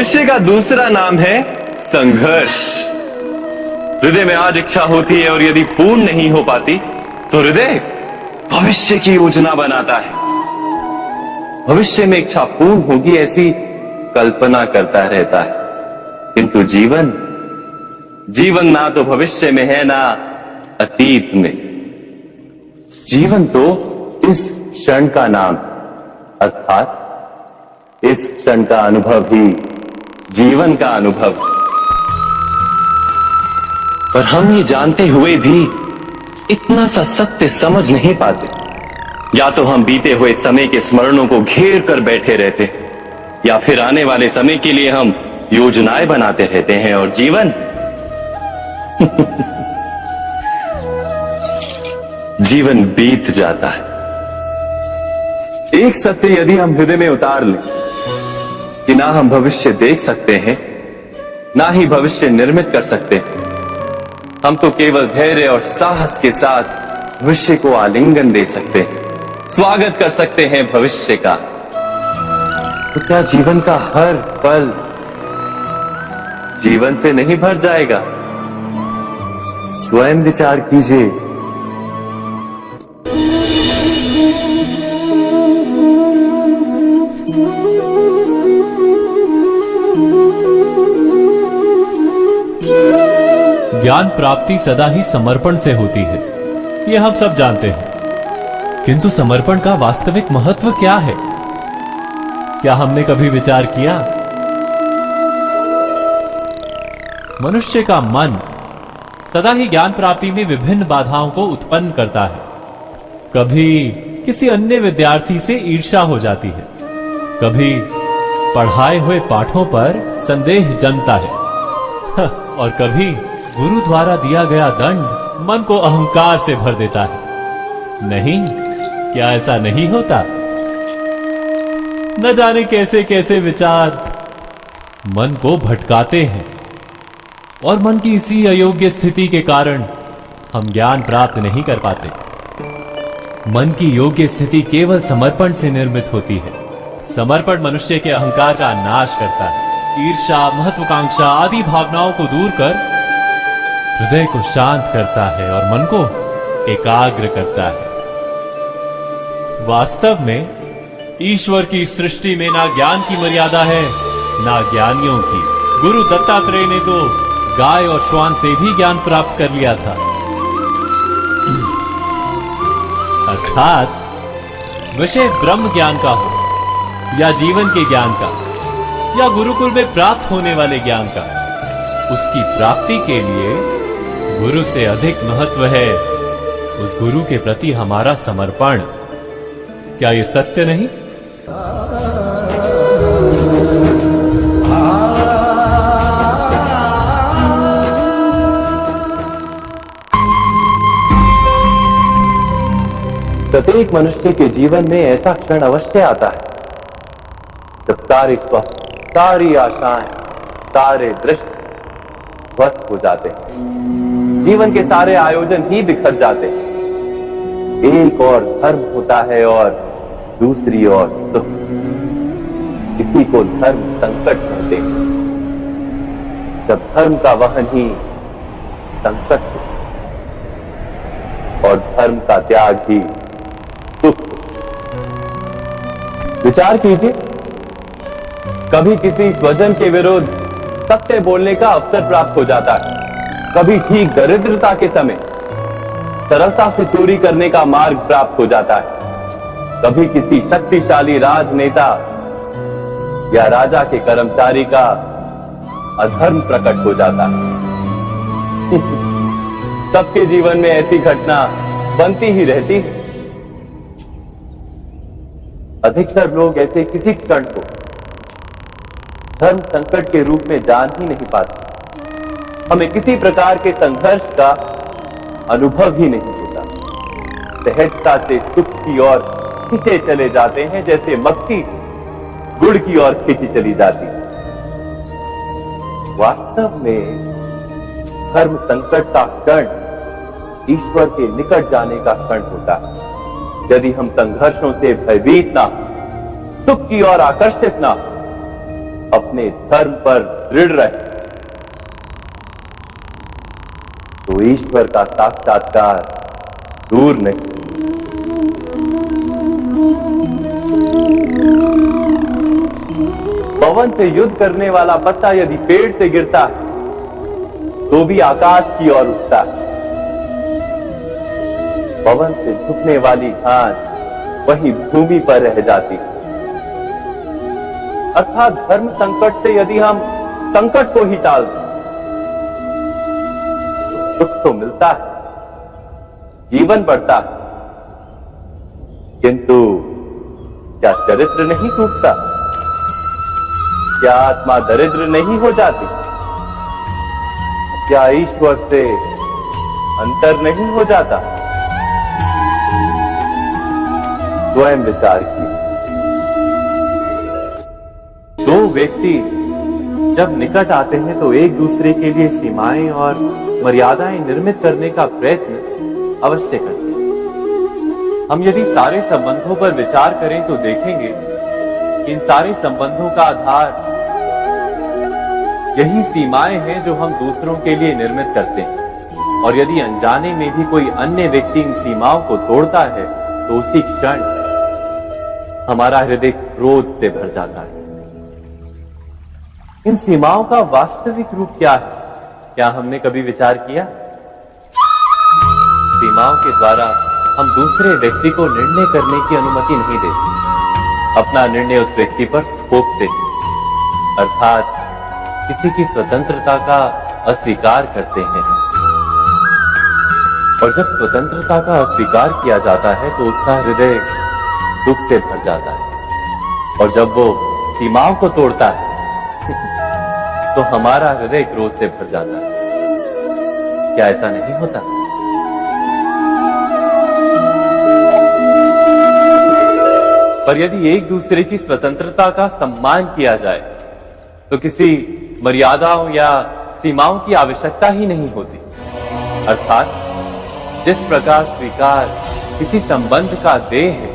भविष्य का दूसरा नाम है संघर्ष। हृदय में आज इच्छा होती है और यदि पूर्ण नहीं हो पाती तो हृदय भविष्य की योजना बनाता है। भविष्य में इच्छा पूर्ण होगी ऐसी कल्पना करता रहता है, किंतु जीवन ना तो भविष्य में है ना अतीत में। जीवन तो इस क्षण का नाम, अर्थात इस क्षण का अनुभव ही जीवन का अनुभव। पर हम ये जानते हुए भी इतना सा सत्य समझ नहीं पाते। या तो हम बीते हुए समय के स्मरणों को घेर कर बैठे रहते, या फिर आने वाले समय के लिए हम योजनाएं बनाते रहते हैं और जीवन जीवन बीत जाता है। एक सत्य यदि हम हृदय में उतार लें कि ना हम भविष्य देख सकते हैं, ना ही भविष्य निर्मित कर सकते हैं, हम तो केवल धैर्य और साहस के साथ भविष्य को आलिंगन दे सकते हैं, स्वागत कर सकते हैं भविष्य का। तो क्या जीवन का हर पल जीवन से नहीं भर जाएगा? स्वयं विचार कीजिए। ज्ञान प्राप्ति सदा ही समर्पण से होती है, यह हम सब जानते हैं। किंतु समर्पण का वास्तविक महत्व क्या है? क्या हमने कभी विचार किया? मनुष्य का मन सदा ही ज्ञान प्राप्ति में विभिन्न बाधाओं को उत्पन्न करता है। कभी किसी अन्य विद्यार्थी से ईर्ष्या हो जाती है, कभी पढ़ाए हुए पाठों पर संदेह जन्मता है, और कभी गुरु द्वारा दिया गया दंड मन को अहंकार से भर देता है। नहीं, क्या ऐसा नहीं होता? न जाने कैसे कैसे विचार मन को भटकाते हैं, और मन की इसी अयोग्य स्थिति के कारण हम ज्ञान प्राप्त नहीं कर पाते। मन की योग्य स्थिति केवल समर्पण से निर्मित होती है। समर्पण मनुष्य के अहंकार का नाश करता है, ईर्ष्या, महत्वाकांक्षा आदि भावनाओं को दूर कर हृदय को शांत करता है और मन को एकाग्र करता है। वास्तव में ईश्वर की सृष्टि में ना ज्ञान की मर्यादा है, ना ज्ञानियों की। गुरु दत्तात्रेय ने तो गाय और श्वान से भी ज्ञान प्राप्त कर लिया था। अर्थात विषय ब्रह्म ज्ञान का हो या जीवन के ज्ञान का या गुरुकुल में प्राप्त होने वाले ज्ञान का, उसकी प्राप्ति के लिए गुरु से अधिक महत्व है उस गुरु के प्रति हमारा समर्पण। क्या ये सत्य नहीं? प्रत्येक मनुष्य के जीवन में ऐसा क्षण अवश्य आता है जब सारे स्वप्न, सारी आशाएं, सारे दृश्य ध्वस्त हो जाते हैं। जीवन के सारे आयोजन ही बिखर जाते हैं। एक और धर्म होता है और दूसरी ओर सुख। इसी को धर्म संकट कहते हैं। जब धर्म का वहन ही संकट हो और धर्म का त्याग ही सुख हो। विचार कीजिए, कभी किसी स्वजन के विरुद्ध सत्य बोलने का अवसर प्राप्त हो जाता है, कभी ठीक दरिद्रता के समय सरलता से चोरी करने का मार्ग प्राप्त हो जाता है, कभी किसी शक्तिशाली राजनेता या राजा के कर्मचारी का अधर्म प्रकट हो जाता है। सबके जीवन में ऐसी घटना बनती ही रहती है। अधिकतर लोग ऐसे किसी क्षण को धर्म संकट के रूप में जान ही नहीं पाते। हमें किसी प्रकार के संघर्ष का अनुभव ही नहीं होता। सहजता से सुख की ओर खींचे चले जाते हैं, जैसे मक्खी गुड़ की ओर खींची चली जाती। वास्तव में धर्म संकट का क्षण ईश्वर के निकट जाने का क्षण होता है। यदि हम संघर्षों से भयभीत ना, सुख की ओर आकर्षित ना, अपने धर्म पर दृढ़ रहे तो ईश्वर का साक्षात्कार दूर नहीं। पवन से युद्ध करने वाला पत्ता यदि पेड़ से गिरता है तो भी आकाश की ओर उठता है। पवन से झुकने वाली घास वही भूमि पर रह जाती है। अर्थात धर्म संकट से यदि हम संकट को ही टाल दें तो सुख तो मिलता है, जीवन बढ़ता है, किंतु क्या चरित्र नहीं टूटता? क्या आत्मा दरिद्र नहीं हो जाती? क्या ईश्वर से अंतर नहीं हो जाता? स्वयं विचार की। दो व्यक्ति जब निकट आते हैं तो एक दूसरे के लिए सीमाएं और मर्यादाएं निर्मित करने का प्रयत्न अवश्य करते हैं। हम यदि सारे संबंधों पर विचार करें तो देखेंगे कि इन सारे संबंधों का आधार यही सीमाएं हैं जो हम दूसरों के लिए निर्मित करते हैं। और यदि अनजाने में भी कोई अन्य व्यक्ति इन सीमाओं को तोड़ता है तो उसी क्षण हमारा हृदय क्रोध से भर जाता है। इन सीमाओं का वास्तविक रूप क्या है? क्या हमने कभी विचार किया? सीमाओं के द्वारा हम दूसरे व्यक्ति को निर्णय करने की अनुमति नहीं देते। अपना निर्णय उस व्यक्ति पर थोपते हैं, अर्थात किसी की स्वतंत्रता का अस्वीकार करते हैं। और जब स्वतंत्रता का अस्वीकार किया जाता है तो उसका हृदय दुख से भर जाता है। और जब वो सीमाओं को तोड़ता है तो हमारा हृदय क्रोध से भर जाता है। क्या ऐसा नहीं होता? पर यदि एक दूसरे की स्वतंत्रता का सम्मान किया जाए तो किसी मर्यादाओं या सीमाओं की आवश्यकता ही नहीं होती। अर्थात जिस प्रकार स्वीकार किसी संबंध का देह है,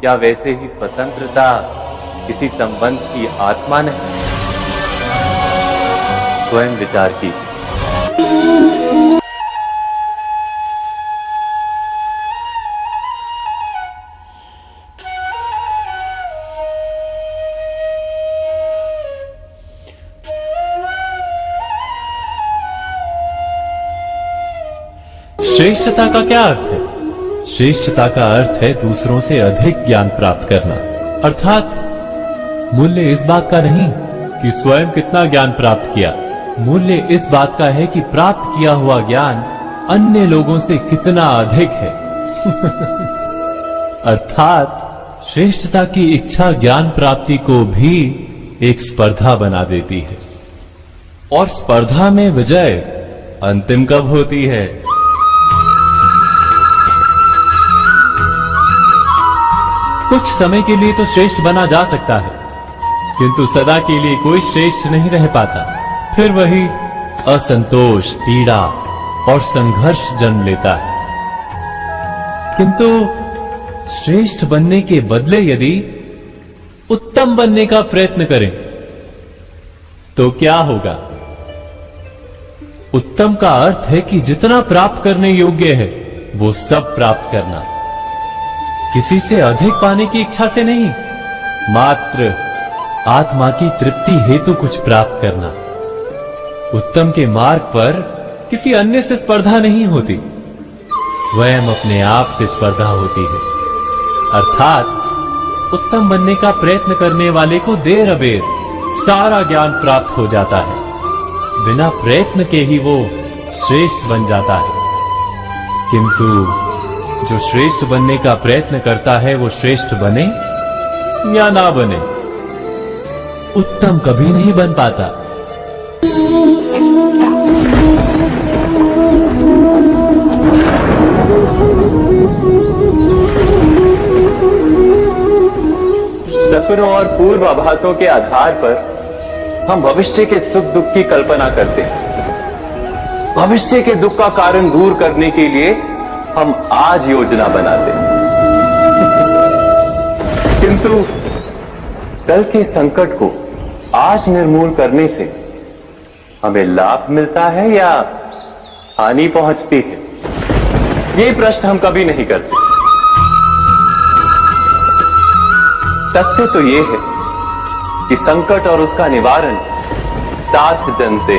क्या वैसे ही स्वतंत्रता किसी संबंध की आत्मा नहीं? स्वयं विचार कीजिए। श्रेष्ठता का क्या अर्थ है? श्रेष्ठता का अर्थ है दूसरों से अधिक ज्ञान प्राप्त करना। अर्थात मूल्य इस बात का नहीं कि स्वयं कितना ज्ञान प्राप्त किया, मूल्य इस बात का है कि प्राप्त किया हुआ ज्ञान अन्य लोगों से कितना अधिक है। अर्थात श्रेष्ठता की इच्छा ज्ञान प्राप्ति को भी एक स्पर्धा बना देती है। और स्पर्धा में विजय अंतिम कब होती है? कुछ समय के लिए तो श्रेष्ठ बना जा सकता है, किंतु सदा के लिए कोई श्रेष्ठ नहीं रह पाता। फिर वही असंतोष, पीड़ा और संघर्ष जन्म लेता है। किंतु श्रेष्ठ बनने के बदले यदि उत्तम बनने का प्रयत्न करें तो क्या होगा? उत्तम का अर्थ है कि जितना प्राप्त करने योग्य है वो सब प्राप्त करना, किसी से अधिक पाने की इच्छा से नहीं, मात्र आत्मा की तृप्ति हेतु कुछ प्राप्त करना। उत्तम के मार्ग पर किसी अन्य से स्पर्धा नहीं होती, स्वयं अपने आप से स्पर्धा होती है। अर्थात उत्तम बनने का प्रयत्न करने वाले को देर अबेर सारा ज्ञान प्राप्त हो जाता है, बिना प्रयत्न के ही वो श्रेष्ठ बन जाता है। किंतु जो श्रेष्ठ बनने का प्रयत्न करता है वो श्रेष्ठ बने या ना बने, उत्तम कभी नहीं बन पाता। सपनों और पूर्वाभासों के आधार पर हम भविष्य के सुख दुख की कल्पना करते हैं। भविष्य के दुख का कारण दूर करने के लिए हम आज योजना बनाते हैं, किंतु कल के संकट को आज निर्मूल करने से हमें लाभ मिलता है या हानि पहुंचती है, ये प्रश्न हम कभी नहीं करते। सत्य तो ये है कि संकट और उसका निवारण साथ जन से,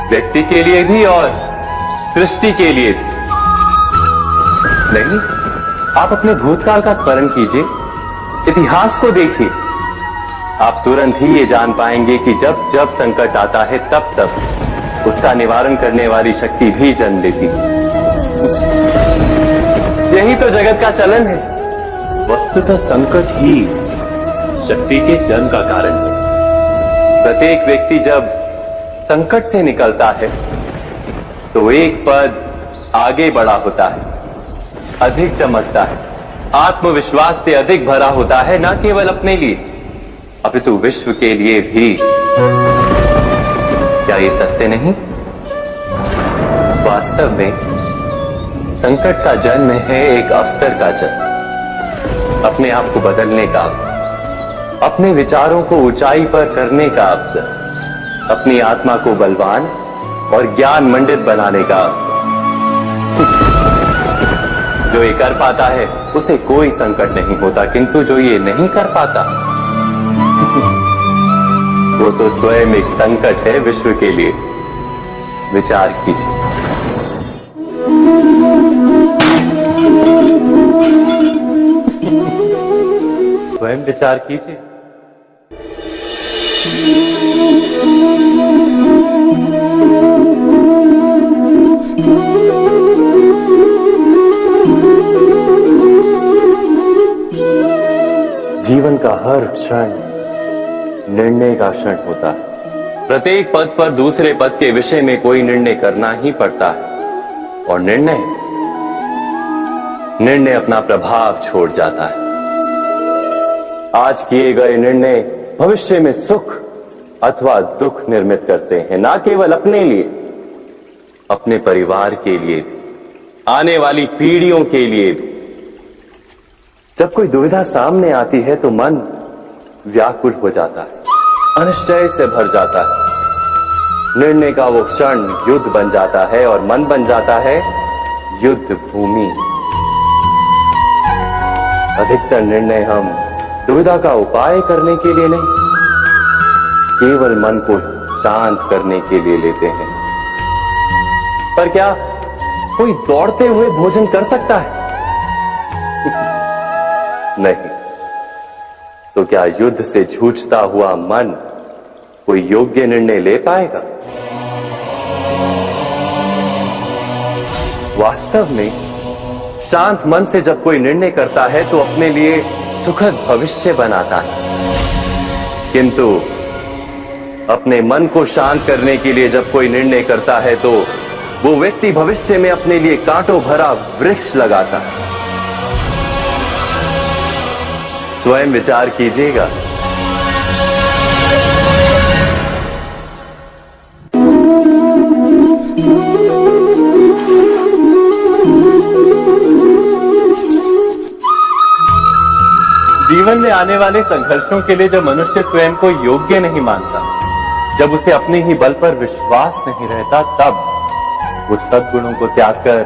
व्यक्ति के लिए भी और सृष्टि के लिए भी। नहीं, आप अपने भूतकाल का स्मरण कीजिए, इतिहास को देखिए, आप तुरंत ही ये जान पाएंगे कि जब जब संकट आता है तब तब उसका निवारण करने वाली शक्ति भी जन्म लेती है। यही तो जगत का चलन है। वस्तुतः संकट ही शक्ति के जन्म का कारण है। प्रत्येक व्यक्ति जब संकट से निकलता है तो एक पद आगे बढ़ा होता है, अधिक चमकता है, आत्मविश्वास से अधिक भरा होता है, न केवल अपने लिए अपितु विश्व के लिए भी। क्या ये सत्य नहीं? वास्तव में संकट का जन्म है एक अवसर का जन्म, अपने आप को बदलने का, अपने विचारों को ऊंचाई पर करने का अवसर, अपनी आत्मा को बलवान और ज्ञान मंडित बनाने का अवसर। जो ये कर पाता है उसे कोई संकट नहीं होता, किंतु जो ये नहीं कर पाता वो तो स्वयं एक संकट है विश्व के लिए। विचार कीजिए। स्वयं विचार कीजिए। जीवन का हर क्षण निर्णय का क्षण होता है। प्रत्येक पद पर दूसरे पद के विषय में कोई निर्णय करना ही पड़ता है और निर्णय अपना प्रभाव छोड़ जाता है। आज किए गए निर्णय भविष्य में सुख अथवा दुख निर्मित करते हैं, ना केवल अपने लिए, अपने परिवार के लिए भी, आने वाली पीढ़ियों के लिए भी। जब कोई दुविधा सामने आती है तो मन व्याकुल हो जाता है, अनिश्चय से भर जाता है। निर्णय का वो क्षण युद्ध बन जाता है और मन बन जाता है युद्ध भूमि। अधिकतर निर्णय हम दुविधा का उपाय करने के लिए नहीं, केवल मन को शांत करने के लिए लेते हैं। पर क्या कोई दौड़ते हुए भोजन कर सकता है? नहीं। तो क्या युद्ध से जूझता हुआ मन कोई योग्य निर्णय ले पाएगा? वास्तव में शांत मन से जब कोई निर्णय करता है तो अपने लिए सुखद भविष्य बनाता है, किंतु अपने मन को शांत करने के लिए जब कोई निर्णय करता है तो वो व्यक्ति भविष्य में अपने लिए कांटों भरा वृक्ष लगाता है। स्वयं विचार कीजिएगा। जीवन में आने वाले संघर्षों के लिए जब मनुष्य स्वयं को योग्य नहीं मानता, जब उसे अपने ही बल पर विश्वास नहीं रहता, तब वो सद्गुणों को त्याग कर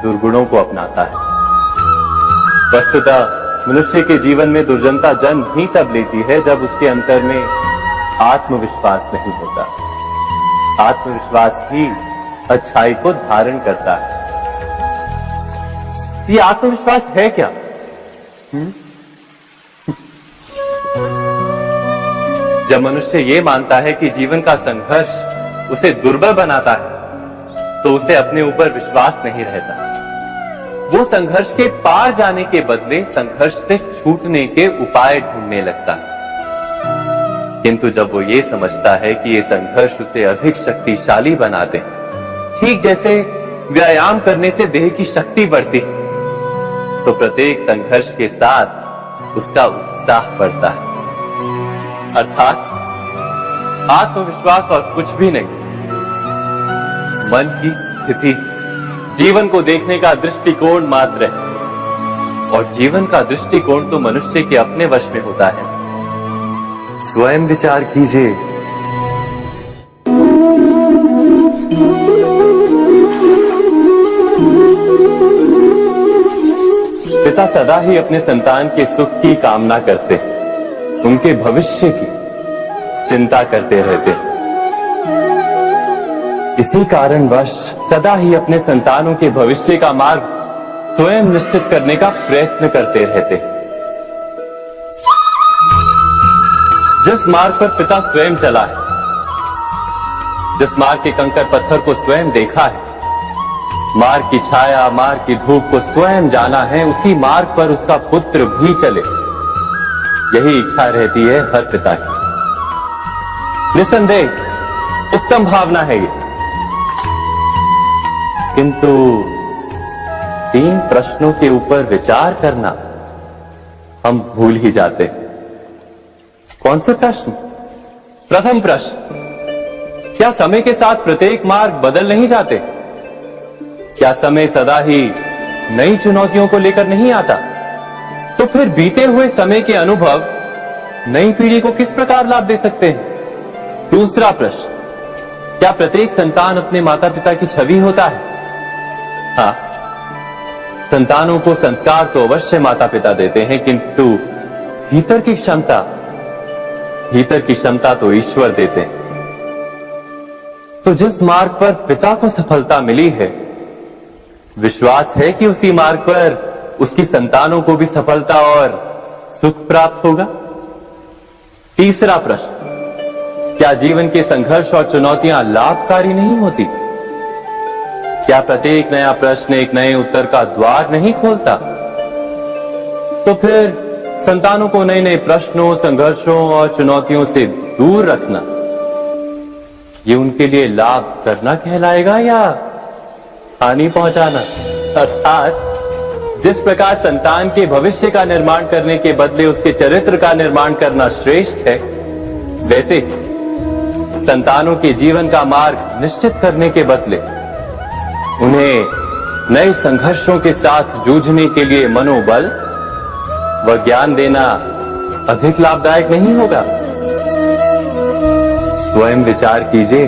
दुर्गुणों को अपनाता है। वस्तुतः मनुष्य के जीवन में दुर्जनता जन्म ही तब लेती है जब उसके अंतर में आत्मविश्वास नहीं होता। आत्मविश्वास ही अच्छाई को धारण करता है। ये आत्मविश्वास है क्या? जब मनुष्य ये मानता है कि जीवन का संघर्ष उसे दुर्बल बनाता है तो उसे अपने ऊपर विश्वास नहीं रहता। वो संघर्ष के पार जाने के बदले संघर्ष से छूटने के उपाय ढूंढने लगता है। किंतु जब वो ये समझता है कि ये संघर्ष उसे अधिक शक्तिशाली बनाते हैं, ठीक जैसे व्यायाम करने से देह की शक्ति बढ़ती है, तो प्रत्येक संघर्ष के साथ उसका उत्साह बढ़ता है। अर्थात आत्मविश्वास और कुछ भी नहीं, मन की स्थिति, जीवन को देखने का दृष्टिकोण मात्र है। और जीवन का दृष्टिकोण तो मनुष्य के अपने वश में होता है। स्वयं विचार कीजिए। पिता सदा ही अपने संतान के सुख की कामना करते, उनके भविष्य की चिंता करते रहते। इसी कारणवश सदा ही अपने संतानों के भविष्य का मार्ग स्वयं निश्चित करने का प्रयत्न करते रहते। जिस मार्ग पर पिता स्वयं चला है, जिस मार्ग के कंकर पत्थर को स्वयं देखा है, मार्ग की छाया, मार्ग की धूप को स्वयं जाना है, उसी मार्ग पर उसका पुत्र भी चले, यही इच्छा रहती है हर पिता की। निसंदेह उत्तम भावना है ये, किंतु 3 प्रश्नों के ऊपर विचार करना हम भूल ही जाते। कौन से प्रश्न? प्रथम प्रश्न, क्या समय के साथ प्रत्येक मार्ग बदल नहीं जाते? क्या समय सदा ही नई चुनौतियों को लेकर नहीं आता? तो फिर बीते हुए समय के अनुभव नई पीढ़ी को किस प्रकार लाभ दे सकते हैं? दूसरा प्रश्न, क्या प्रत्येक संतान अपने माता पिता की छवि होता है? हाँ, संतानों को संस्कार तो अवश्य माता पिता देते हैं, किंतु भीतर की क्षमता तो ईश्वर देते हैं। तो जिस मार्ग पर पिता को सफलता मिली है, विश्वास है कि उसी मार्ग पर उसकी संतानों को भी सफलता और सुख प्राप्त होगा। तीसरा प्रश्न, क्या जीवन के संघर्ष और चुनौतियां लाभकारी नहीं होती? क्या प्रत्येक नया प्रश्न एक नए उत्तर का द्वार नहीं खोलता? तो फिर संतानों को नए नए प्रश्नों, संघर्षों और चुनौतियों से दूर रखना, ये उनके लिए लाभ करना कहलाएगा या हानि पहुंचाना? अर्थात जिस प्रकार संतान के भविष्य का निर्माण करने के बदले उसके चरित्र का निर्माण करना श्रेष्ठ है, वैसे संतानों के जीवन का मार्ग निश्चित करने के बदले उन्हें नए संघर्षों के साथ जूझने के लिए मनोबल व ज्ञान देना अधिक लाभदायक नहीं होगा? स्वयं विचार कीजिए।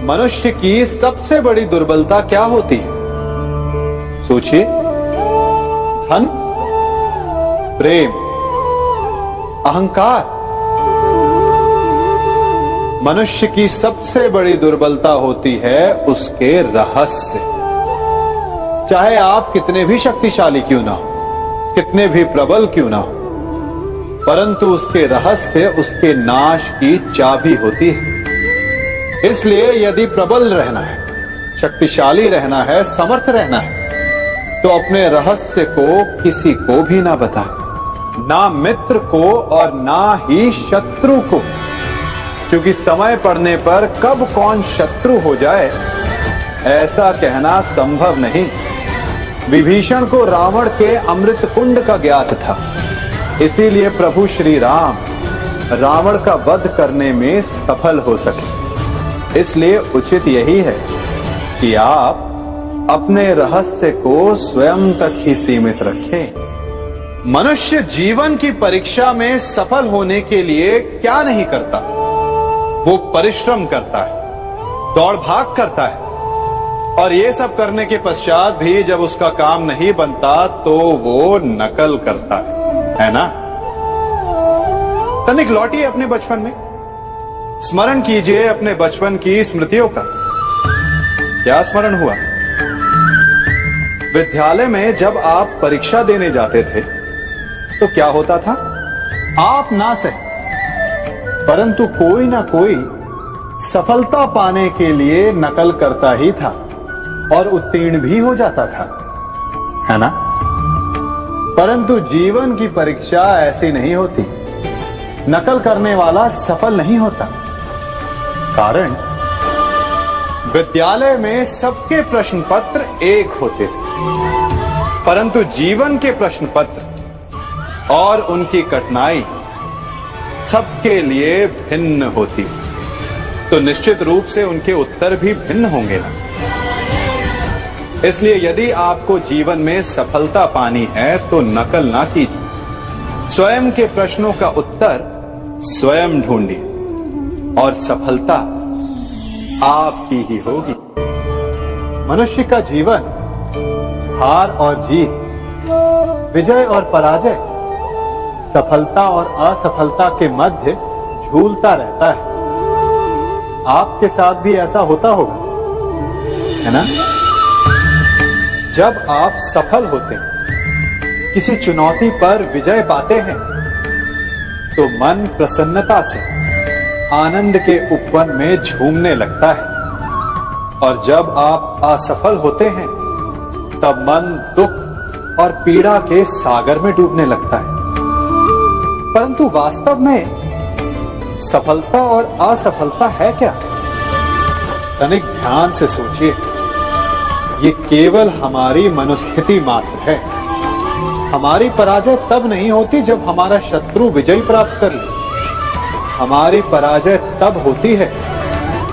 मनुष्य की सबसे बड़ी दुर्बलता क्या होती है? सोचिए। धन, प्रेम, अहंकार। मनुष्य की सबसे बड़ी दुर्बलता होती है उसके रहस्य। चाहे आप कितने भी शक्तिशाली क्यों ना हो, कितने भी प्रबल क्यों ना हो, परंतु उसके रहस्य उसके नाश की चाबी होती है। इसलिए यदि प्रबल रहना है, शक्तिशाली रहना है, समर्थ रहना है, तो अपने रहस्य को किसी को भी ना बताएं, ना मित्र को और ना ही शत्रु को, क्योंकि समय पड़ने पर कब कौन शत्रु हो जाए ऐसा कहना संभव नहीं। विभीषण को रावण के अमृत कुंड का ज्ञात था, इसीलिए प्रभु श्री राम रावण का वध करने में सफल हो सके। इसलिए उचित यही है कि आप अपने रहस्य को स्वयं तक ही सीमित रखें। मनुष्य जीवन की परीक्षा में सफल होने के लिए क्या नहीं करता? वो परिश्रम करता है, दौड़ भाग करता है, और ये सब करने के पश्चात भी जब उसका काम नहीं बनता तो वो नकल करता है ना? तनिक लौटिए अपने बचपन में, स्मरण कीजिए अपने बचपन की स्मृतियों का। क्या स्मरण हुआ? विद्यालय में जब आप परीक्षा देने जाते थे तो क्या होता था? आप ना सही, परंतु कोई ना कोई सफलता पाने के लिए नकल करता ही था और उत्तीर्ण भी हो जाता था, है ना? परंतु जीवन की परीक्षा ऐसी नहीं होती। नकल करने वाला सफल नहीं होता। कारण विद्यालय में सबके प्रश्न पत्र एक होते थे, परंतु जीवन के प्रश्न पत्र और उनकी कठिनाई सबके लिए भिन्न होती, तो निश्चित रूप से उनके उत्तर भी भिन्न होंगे ना। इसलिए यदि आपको जीवन में सफलता पानी है तो नकल ना कीजिए। स्वयं के प्रश्नों का उत्तर स्वयं ढूंढिए और सफलता आपकी ही होगी। मनुष्य का जीवन हार और जीत, विजय और पराजय, सफलता और असफलता के मध्य झूलता रहता है। आपके साथ भी ऐसा होता होगा, है ना? जब आप सफल होते हैं, किसी चुनौती पर विजय पाते हैं, तो मन प्रसन्नता से आनंद के उपवन में झूमने लगता है। और जब आप असफल होते हैं, तब मन दुख और पीड़ा के सागर में डूबने लगता है। परंतु वास्तव में सफलता और असफलता है क्या? तनिक ध्यान से सोचिए। ये केवल हमारी मनोस्थिति मात्र है। हमारी पराजय तब नहीं होती जब हमारा शत्रु विजय प्राप्त कर ले। हमारी पराजय तब होती है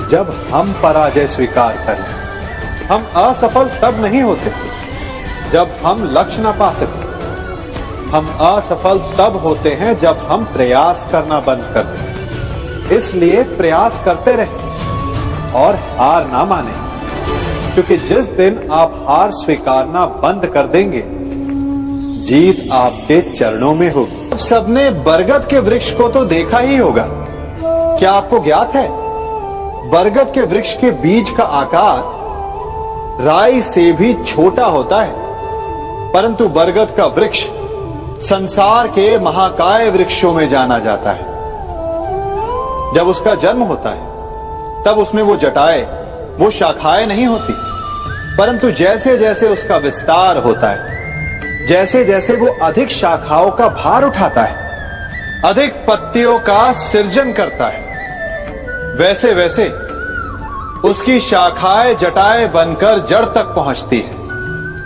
जब हम पराजय स्वीकार कर लें। हम असफल तब नहीं होते जब हम लक्ष्य न पा सके। हम असफल तब होते हैं जब हम प्रयास करना बंद कर दें। इसलिए प्रयास करते रहें और हार ना माने, क्योंकि जिस दिन आप हार स्वीकारना बंद कर देंगे, जीत आपके चरणों में होगी। अब सबने बरगद के वृक्ष को तो देखा ही होगा। क्या आपको ज्ञात है, बरगद के वृक्ष के बीज का आकार राई से भी छोटा होता है, परंतु बरगद का वृक्ष संसार के महाकाय वृक्षों में जाना जाता है। जब उसका जन्म होता है, तब उसमें वो जटाएं, वो शाखाएं नहीं होती, परंतु जैसे जैसे उसका विस्तार होता है, जैसे जैसे वो अधिक शाखाओं का भार उठाता है, अधिक पत्तियों का सृजन करता है, वैसे वैसे उसकी शाखाएं जटाएं बनकर जड़ तक पहुंचती है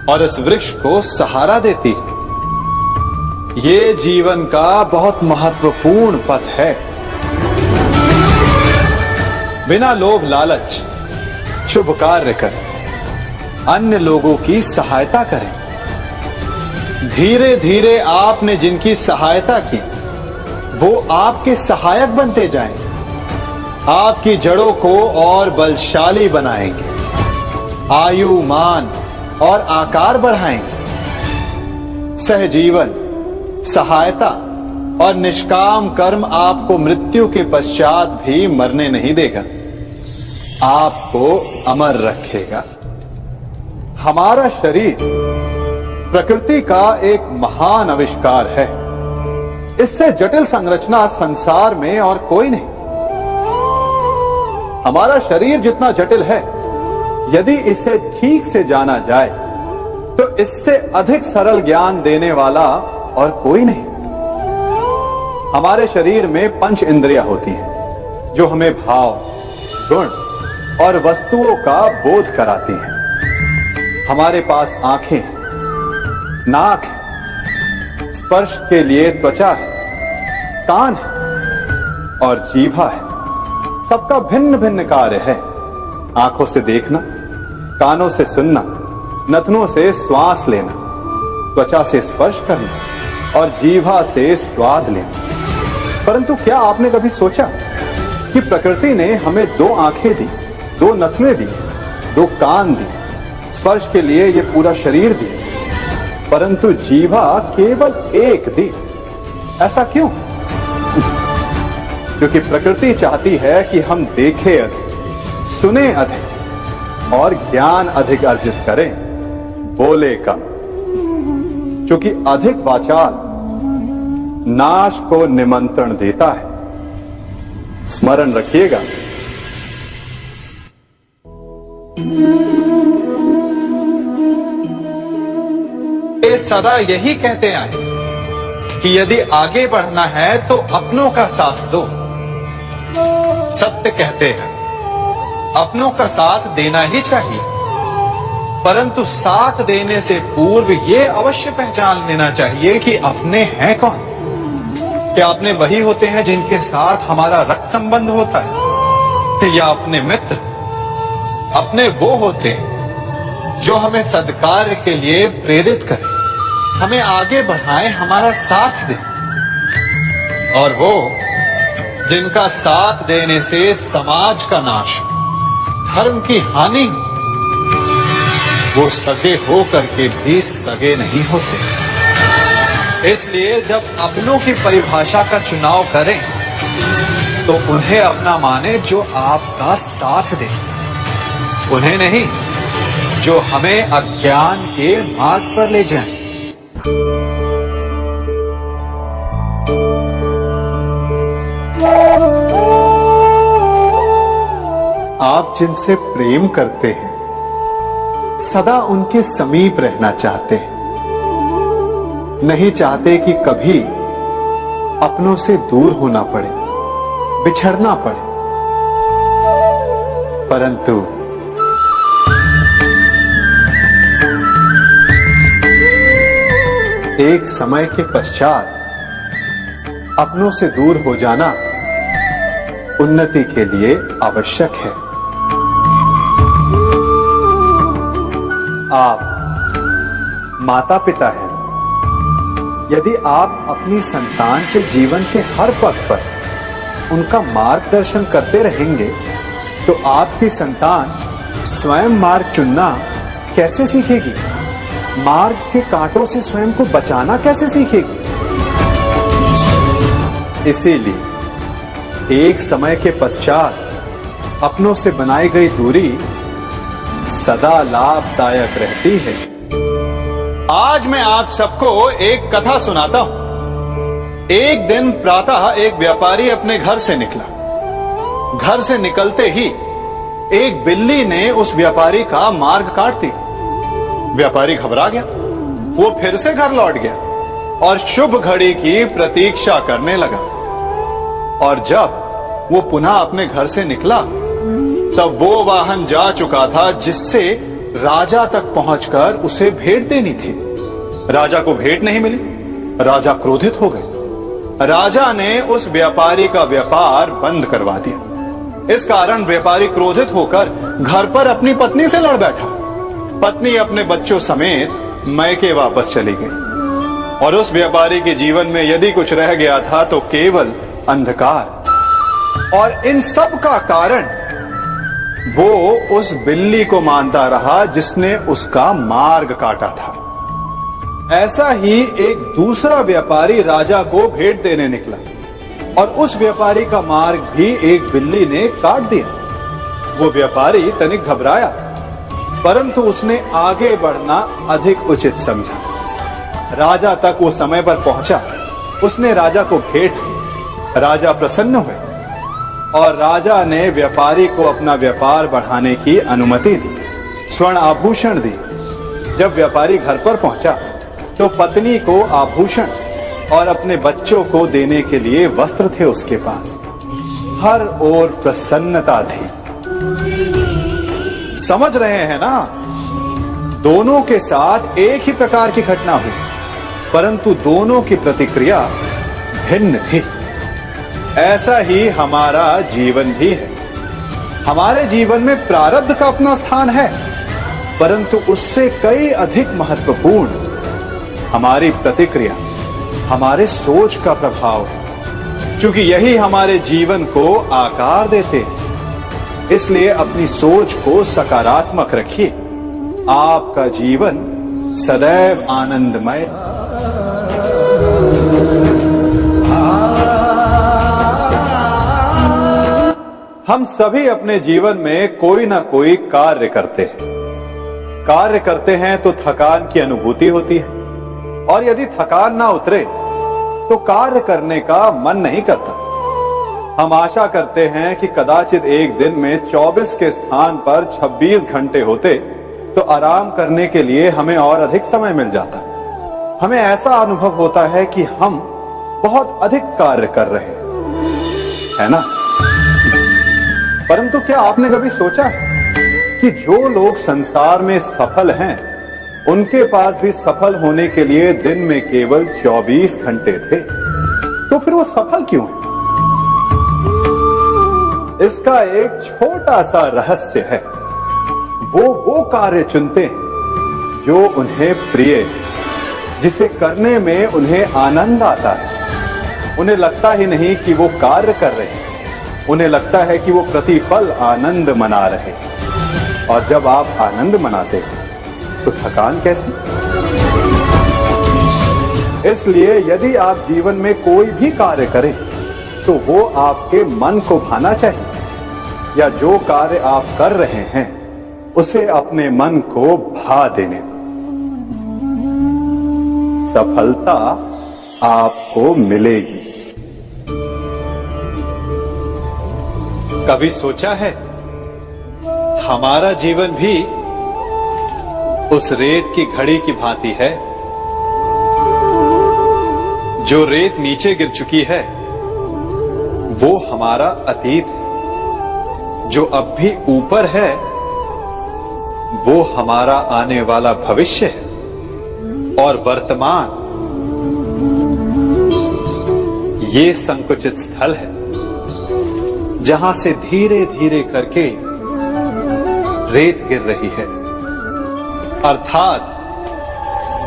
और इस वृक्ष को सहारा देती है। ये जीवन का बहुत महत्वपूर्ण पथ है। बिना लोभ लालच शुभ कार्य करें, अन्य लोगों की सहायता करें। धीरे धीरे आपने जिनकी सहायता की, वो आपके सहायक बनते जाएं, आपकी जड़ों को और बलशाली बनाएंगे, आयु, मान और आकार बढ़ाएंगे। सहजीवन, सहायता और निष्काम कर्म आपको मृत्यु के पश्चात भी मरने नहीं देगा, आपको अमर रखेगा। हमारा शरीर प्रकृति का एक महान आविष्कार है। इससे जटिल संरचना संसार में और कोई नहीं। हमारा शरीर जितना जटिल है, यदि इसे ठीक से जाना जाए, तो इससे अधिक सरल ज्ञान देने वाला और कोई नहीं। हमारे शरीर में पंच इंद्रियां होती हैं, जो हमें भाव, गुण और वस्तुओं का बोध कराती हैं। हमारे पास आंखें हैं, नाक है, स्पर्श के लिए त्वचा है, कान है और जीभा है। सबका भिन्न भिन्न कार्य है। आंखों से देखना, कानों से सुनना, नथनों से श्वास लेना, त्वचा से स्पर्श करना और जीभा से स्वाद लेना। परंतु क्या आपने कभी सोचा कि प्रकृति ने हमें 2 आंखें दी, 2 नथने दी, 2 कान दी, स्पर्श के लिए ये पूरा शरीर दिया, परंतु जीभा केवल 1 दी? ऐसा क्यों? क्योंकि प्रकृति चाहती है कि हम देखें अधिक, सुने अधिक और ज्ञान अधिक अर्जित करें, बोले कम। क्योंकि अधिक वाचाल नाश को निमंत्रण देता है। स्मरण रखिएगा। ये सदा यही कहते आए कि यदि आगे बढ़ना है तो अपनों का साथ दो। सत्य कहते हैं, अपनों का साथ देना ही चाहिए, परंतु साथ देने से पूर्व ये अवश्य पहचान लेना चाहिए कि अपने हैं कौन। क्या अपने वही होते हैं जिनके साथ हमारा रक्त संबंध होता है, या अपने मित्र? अपने वो होते हैं जो हमें सद्कार्य के लिए प्रेरित करें, हमें आगे बढ़ाएं, हमारा साथ दें। और वो जिनका साथ देने से समाज का नाश, धर्म की हानि, वो सगे हो करके भी सगे नहीं होते। इसलिए जब अपनों की परिभाषा का चुनाव करें तो उन्हें अपना माने जो आपका साथ दे, उन्हें नहीं जो हमें अज्ञान के मार्ग पर ले जाएं। आप जिनसे प्रेम करते हैं, सदा उनके समीप रहना चाहते हैं, नहीं चाहते कि कभी अपनों से दूर होना पड़े, बिछड़ना पड़े। परंतु एक समय के पश्चात अपनों से दूर हो जाना उन्नति के लिए आवश्यक है। आप माता पिता हैं। यदि आप अपनी संतान के जीवन के हर पग पर उनका मार्गदर्शन करते रहेंगे तो आपकी संतान स्वयं मार्ग चुनना कैसे सीखेगी? मार्ग के कांटों से स्वयं को बचाना कैसे सीखेगी? इसीलिए एक समय के पश्चात अपनों से बनाई गई दूरी सदा लाभदायक रहती है। आज मैं आप सबको एक कथा सुनाता हूं। एक दिन प्रातः एक व्यापारी अपने घर से निकला। घर से निकलते ही एक बिल्ली ने उस व्यापारी का मार्ग काट दिया। व्यापारी घबरा गया। वो फिर से घर लौट गया और शुभ घड़ी की प्रतीक्षा करने लगा। और जब वो पुनः अपने घर से निकला तब वो वाहन जा चुका था जिससे राजा तक पहुंचकर उसे भेंट देनी थी। राजा को भेंट नहीं मिली। राजा क्रोधित हो गए। राजा ने उस व्यापारी का व्यापार बंद करवा दिया। इस कारण व्यापारी क्रोधित होकर घर पर अपनी पत्नी से लड़ बैठा। पत्नी अपने बच्चों समेत मैके वापस चली गई और उस व्यापारी के जीवन में यदि कुछ रह गया था तो केवल अंधकार। और इन सब का कारण वो उस बिल्ली को मानता रहा जिसने उसका मार्ग काटा था। ऐसा ही एक दूसरा व्यापारी राजा को भेंट देने निकला और उस व्यापारी का मार्ग भी एक बिल्ली ने काट दिया। वो व्यापारी तनिक घबराया, परंतु उसने आगे बढ़ना अधिक उचित समझा। राजा तक वो समय पर पहुंचा। उसने राजा को भेंट दी। राजा प्रसन्न हुए और राजा ने व्यापारी को अपना व्यापार बढ़ाने की अनुमति दी, स्वर्ण आभूषण दी। जब व्यापारी घर पर पहुंचा तो पत्नी को आभूषण और अपने बच्चों को देने के लिए वस्त्र थे उसके पास। हर ओर प्रसन्नता थी। समझ रहे हैं ना? दोनों के साथ एक ही प्रकार की घटना हुई, परंतु दोनों की प्रतिक्रिया भिन्न थी। ऐसा ही हमारा जीवन भी है। हमारे जीवन में प्रारब्ध का अपना स्थान है, परंतु उससे कई अधिक महत्वपूर्ण हमारी प्रतिक्रिया, हमारे सोच का प्रभाव है, क्योंकि यही हमारे जीवन को आकार देते हैं। इसलिए अपनी सोच को सकारात्मक रखिए। आपका जीवन सदैव आनंदमय। हम सभी अपने जीवन में कोई ना कोई कार्य करते हैं। कार्य करते हैं तो थकान की अनुभूति होती है और यदि थकान ना उतरे तो कार्य करने का मन नहीं करता। हम आशा करते हैं कि कदाचित एक दिन में 24 के स्थान पर 26 घंटे होते तो आराम करने के लिए हमें और अधिक समय मिल जाता। हमें ऐसा अनुभव होता है कि हम बहुत अधिक कार्य कर रहे हैं, है ना? परंतु क्या आपने कभी सोचा कि जो लोग संसार में सफल हैं, उनके पास भी सफल होने के लिए दिन में केवल 24 घंटे थे, तो फिर वो सफल क्यों है? इसका एक छोटा सा रहस्य है। वो कार्य चुनते हैं जो उन्हें प्रिय है, जिसे करने में उन्हें आनंद आता है। उन्हें लगता ही नहीं कि वो कार्य कर रहे हैं, उन्हें लगता है कि वो प्रतिपल आनंद मना रहे हैं। और जब आप आनंद मनाते हैं तो थकान कैसी? इसलिए यदि आप जीवन में कोई भी कार्य करें तो वो आपके मन को भाना चाहिए, या जो कार्य आप कर रहे हैं उसे अपने मन को भा देने दो। सफलता आपको मिलेगी। कभी सोचा है हमारा जीवन भी उस रेत की घड़ी की भांति है? जो रेत नीचे गिर चुकी है वो हमारा अतीत है, जो अब भी ऊपर है वो हमारा आने वाला भविष्य है, और वर्तमान ये संकुचित स्थल है जहां से धीरे धीरे करके रेत गिर रही है। अर्थात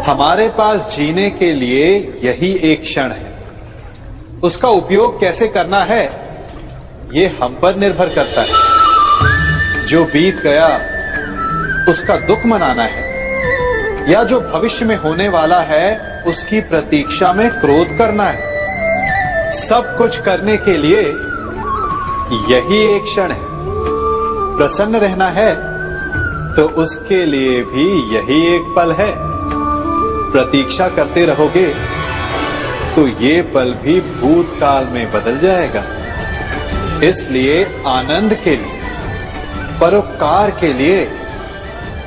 हमारे पास जीने के लिए यही एक क्षण है। उसका उपयोग कैसे करना है ये हम पर निर्भर करता है। जो बीत गया उसका दुख मनाना है, या जो भविष्य में होने वाला है उसकी प्रतीक्षा में क्रोध करना है। सब कुछ करने के लिए यही एक क्षण है। प्रसन्न रहना है तो उसके लिए भी यही एक पल है। प्रतीक्षा करते रहोगे तो ये पल भी भूतकाल में बदल जाएगा। इसलिए आनंद के लिए, परोपकार के लिए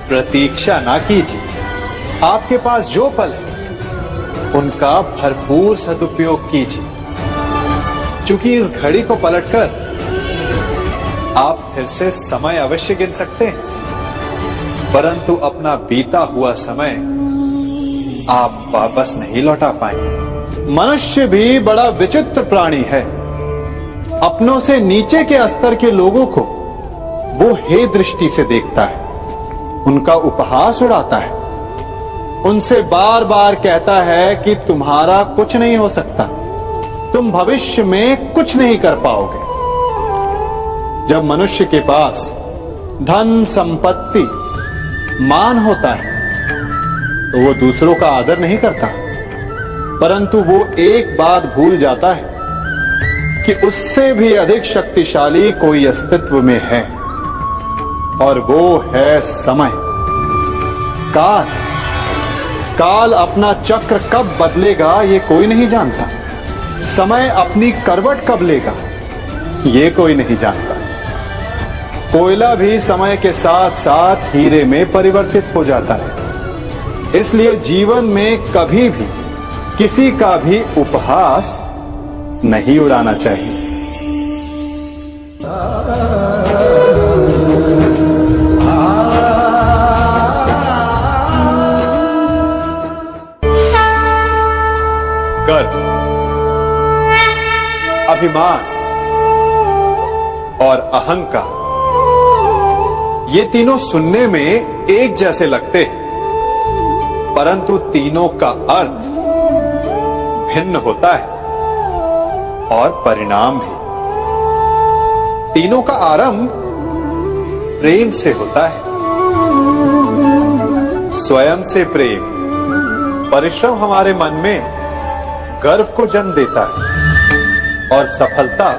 प्रतीक्षा ना कीजिए। आपके पास जो पल है उनका भरपूर सदुपयोग कीजिए, क्योंकि इस घड़ी को पलटकर आप फिर से समय अवश्य गिन सकते हैं, परंतु अपना बीता हुआ समय आप वापस नहीं लौटा पाएंगे। मनुष्य भी बड़ा विचित्र प्राणी है। अपनों से नीचे के स्तर के लोगों को वो हे दृष्टि से देखता है, उनका उपहास उड़ाता है, उनसे बार बार कहता है कि तुम्हारा कुछ नहीं हो सकता, तुम भविष्य में कुछ नहीं कर पाओगे। जब मनुष्य के पास धन, संपत्ति, मान होता है तो वो दूसरों का आदर नहीं करता, परंतु वो एक बात भूल जाता है कि उससे भी अधिक शक्तिशाली कोई अस्तित्व में है, और वो है समय। काल काल अपना चक्र कब बदलेगा ये कोई नहीं जानता। समय अपनी करवट कब लेगा ये कोई नहीं जानता। कोयला भी समय के साथ साथ हीरे में परिवर्तित हो जाता है। इसलिए जीवन में कभी भी किसी का भी उपहास नहीं उड़ाना चाहिए। गर्व, अभिमान और अहंकार, ये तीनों सुनने में एक जैसे लगते हैं, परंतु तीनों का अर्थ भिन्न होता है और परिणाम भी। तीनों का आरंभ प्रेम से होता है। स्वयं से प्रेम, परिश्रम हमारे मन में गर्व को जन्म देता है, और सफलता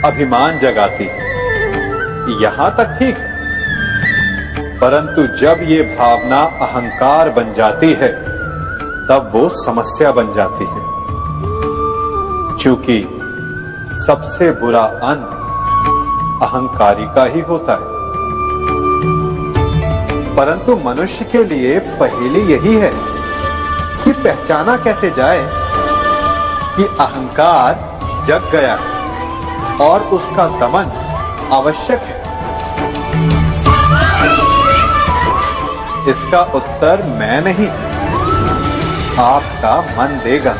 अभिमान जगाती है। यहां तक ठीक है, परंतु जब ये भावना अहंकार बन जाती है तब वो समस्या बन जाती है, क्योंकि सबसे बुरा अंत अहंकारी का ही होता है। परंतु मनुष्य के लिए पहेली यही है कि पहचाना कैसे जाए कि अहंकार जग गया है और उसका दमन आवश्यक है। इसका उत्तर मैं नहीं, आपका मन देगा।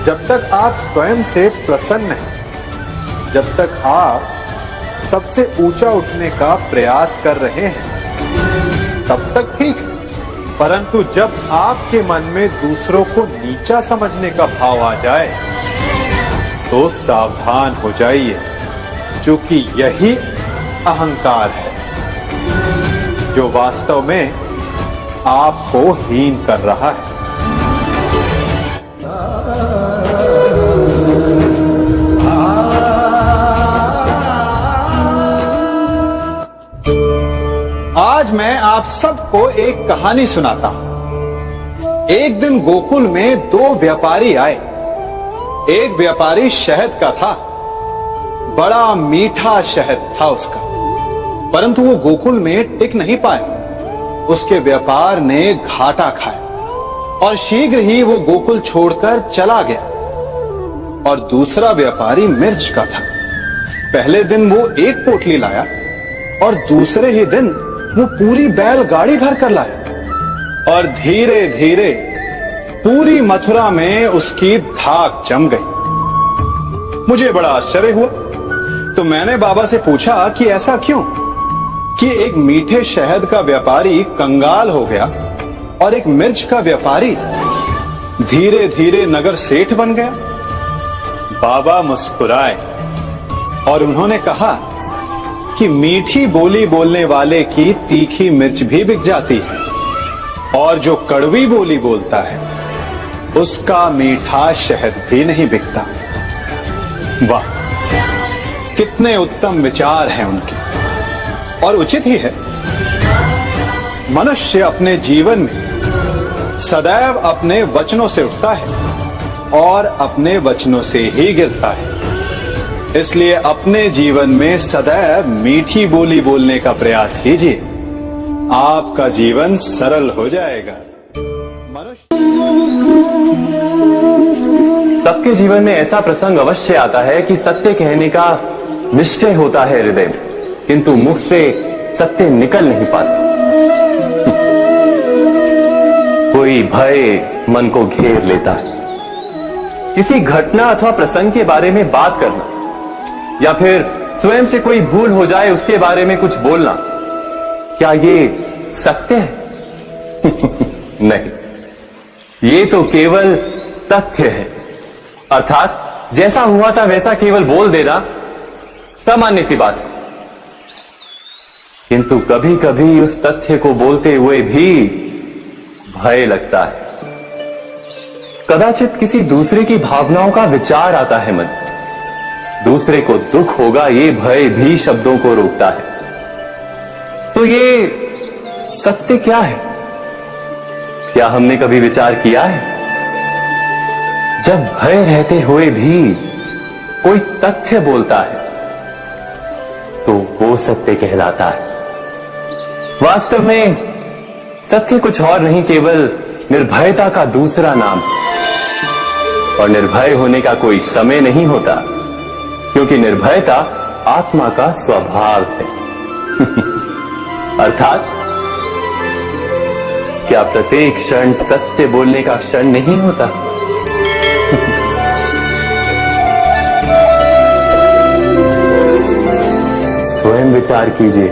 जब तक आप स्वयं से प्रसन्न हैं, जब तक आप सबसे ऊंचा उठने का प्रयास कर रहे हैं, तब तक ठीक है। परंतु जब आपके मन में दूसरों को नीचा समझने का भाव आ जाए, तो सावधान हो जाइए, क्योंकि यही अहंकार है जो वास्तव में आपको हीन कर रहा है। आज मैं आप सबको एक कहानी सुनाता हूं। एक दिन गोकुल में दो व्यापारी आए। एक व्यापारी शहद का था, बड़ा मीठा शहद था उसका, परंतु वो गोकुल में टिक नहीं पाया। उसके व्यापार ने घाटा खाया और शीघ्र ही वो गोकुल छोड़कर चला गया। और दूसरा व्यापारी मिर्च का था। पहले दिन वो एक पोटली लाया और दूसरे ही दिन वो पूरी बैलगाड़ी भर कर लाया, और धीरे धीरे पूरी मथुरा में उसकी धाक जम गई। मुझे बड़ा आश्चर्य हुआ, तो मैंने बाबा से पूछा कि ऐसा क्यों कि एक मीठे शहद का व्यापारी कंगाल हो गया और एक मिर्च का व्यापारी धीरे धीरे नगर सेठ बन गया। बाबा मुस्कुराए और उन्होंने कहा कि मीठी बोली बोलने वाले की तीखी मिर्च भी बिक जाती है, और जो कड़वी बोली बोलता है उसका मीठा शहद भी नहीं बिकता। वाह, कितने उत्तम विचार हैं उनके, और उचित ही है। मनुष्य अपने जीवन में सदैव अपने वचनों से उठता है और अपने वचनों से ही गिरता है। इसलिए अपने जीवन में सदैव मीठी बोली बोलने का प्रयास कीजिए, आपका जीवन सरल हो जाएगा। मनुष्य सबके जीवन में ऐसा प्रसंग अवश्य आता है कि सत्य कहने का निश्चय होता है हृदय में, किंतु मुख से सत्य निकल नहीं पाता। कोई भय मन को घेर लेता है। किसी घटना अथवा प्रसंग के बारे में बात करना, या फिर स्वयं से कोई भूल हो जाए उसके बारे में कुछ बोलना, क्या ये सत्य है? नहीं, ये तो केवल तथ्य है। अर्थात जैसा हुआ था वैसा केवल बोल देना सामान्य सी बात है। किंतु कभी कभी उस तथ्य को बोलते हुए भी भय लगता है। कदाचित किसी दूसरे की भावनाओं का विचार आता है मन, दूसरे को दुख होगा ये भय भी शब्दों को रोकता है। तो ये सत्य क्या है? क्या हमने कभी विचार किया है? जब भय रहते हुए भी कोई तथ्य बोलता है तो वो सत्य कहलाता है। वास्तव में सत्य कुछ और नहीं, केवल निर्भयता का दूसरा नाम। और निर्भय होने का कोई समय नहीं होता, क्योंकि निर्भयता आत्मा का स्वभाव है। अर्थात क्या प्रत्येक क्षण सत्य बोलने का क्षण नहीं होता? स्वयं विचार कीजिए।